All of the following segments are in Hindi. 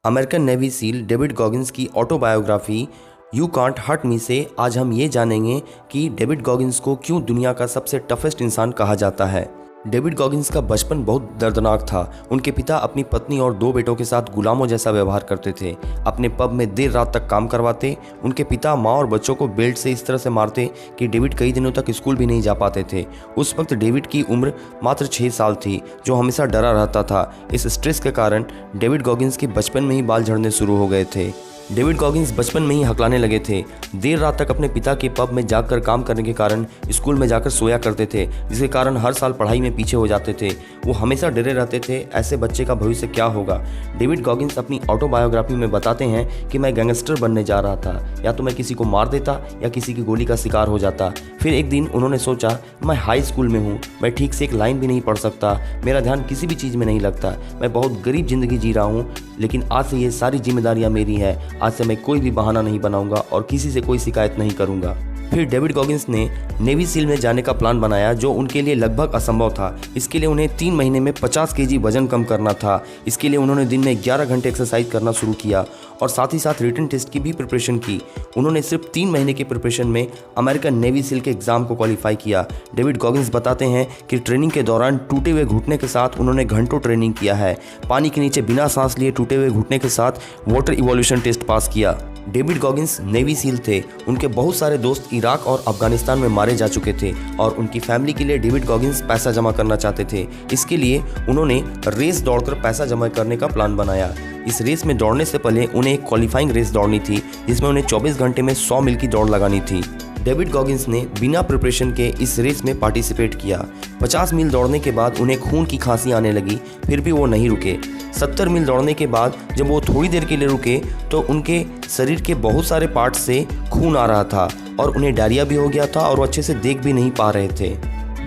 American Navy SEAL David Goggins की autobiography you can't hurt me से आज हम ये जानेंगे कि डेविड गॉगिंस को क्यों दुनिया का सबसे टफेस्ट इंसान कहा जाता है। डेविड गॉगिंस का बचपन बहुत दर्दनाक था। उनके पिता अपनी पत्नी और 2 बेटों के साथ गुलामों जैसा व्यवहार करते थे। अपने पब में देर रात तक काम करवाते। उनके पिता माँ और बच्चों को बेल्ट से इस तरह से मारते कि डेविड कई दिनों तक स्कूल भी नहीं जा पाते थे। उस वक्त डेविड की उम्र मात्र 6 साल थी, जो हमेशा डरा रहता था। इस स्ट्रेस के कारण डेविड गॉगिंस के बचपन में ही बाल झड़ने शुरू हो गए थे। डेविड गॉगिंस बचपन में ही हकलाने लगे थे। देर रात तक अपने पिता के पब में जाकर काम करने के कारण स्कूल में जाकर सोया करते थे, जिसके कारण हर साल पढ़ाई में पीछे हो जाते थे। वो हमेशा डरे रहते थे, ऐसे बच्चे का भविष्य क्या होगा। डेविड गॉगिंस अपनी ऑटोबायोग्राफी में बताते हैं कि मैं गैंगस्टर बनने जा रहा था, या तो मैं किसी को मार देता या किसी की गोली का शिकार हो जाता। फिर एक दिन उन्होंने सोचा, मैं हाई स्कूल में हूँ, मैं ठीक से एक लाइन भी नहीं पढ़ सकता, मेरा ध्यान किसी भी चीज़ में नहीं लगता, मैं बहुत गरीब जिंदगी जी रहा हूँ, लेकिन आज से ये सारी जिम्मेदारियाँ मेरी हैं। आज से मैं कोई भी बहाना नहीं बनाऊंगा और किसी से कोई शिकायत नहीं करूंगा। फिर डेविड गॉगिंस ने नेवी सील में जाने का प्लान बनाया, जो उनके लिए लगभग असंभव था। इसके लिए उन्हें 3 महीने में 50 केजी वजन कम करना था। इसके लिए उन्होंने दिन में 11 घंटे एक्सरसाइज करना शुरू किया और साथ ही साथ रिटन टेस्ट की भी प्रिपरेशन की। उन्होंने सिर्फ 3 महीने के प्रिपरेशन में अमेरिकन नेवी सील के एग्जाम को क्वालिफाई किया। डेविड गॉगिंस बताते हैं कि ट्रेनिंग के दौरान टूटे हुए घुटने के साथ उन्होंने घंटों ट्रेनिंग किया है। पानी के नीचे बिना सांस लिए टूटे हुए घुटने के साथ वाटर इवोल्यूशन टेस्ट पास किया। डेविड गॉगिंस नेवी सील थे। उनके बहुत सारे दोस्त इराक और अफगानिस्तान में मारे जा चुके थे और उनकी फैमिली के लिए डेविड गॉगिंस पैसा जमा करना चाहते थे। इसके लिए उन्होंने रेस दौड़कर पैसा जमा करने का प्लान बनाया। इस रेस में दौड़ने से पहले उन्हें एक क्वालिफाइंग रेस दौड़नी थी, जिसमें उन्हें 24 घंटे में 100 मील की दौड़ लगानी थी। डेविड गॉगिंस ने बिना प्रिपरेशन के इस रेस में पार्टिसिपेट किया। 50 मील दौड़ने के बाद उन्हें खून की खांसी आने लगी, फिर भी वो नहीं रुके। 70 मील दौड़ने के बाद जब वो थोड़ी देर के लिए रुके तो उनके शरीर के बहुत सारे पार्ट्स से खून आ रहा था और उन्हें डायरिया भी हो गया था और वो अच्छे से देख भी नहीं पा रहे थे।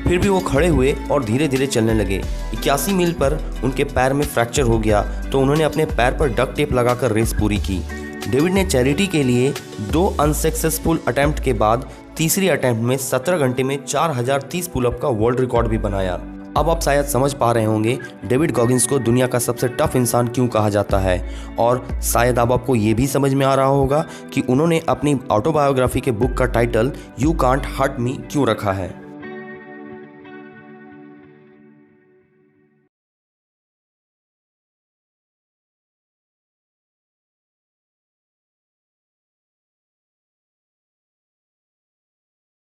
फिर भी वो खड़े हुए और धीरे धीरे चलने लगे। 81 मील पर उनके पैर में फ्रैक्चर हो गया, तो उन्होंने अपने पैर पर डक्ट टेप लगाकर रेस पूरी की। डेविड ने चैरिटी के लिए 2 अनसक्सेसफुल अटेम्प्ट के बाद तीसरी अटेम्प्ट में 17 घंटे में 4030 पुलअप का वर्ल्ड रिकॉर्ड भी बनाया। अब आप शायद समझ पा रहे होंगे डेविड गॉगिंस को दुनिया का सबसे टफ इंसान क्यों कहा जाता है, और शायद अब आपको ये भी समझ में आ रहा होगा कि उन्होंने अपनी ऑटोबायोग्राफी के बुक का title you can't hurt me क्यों रखा है।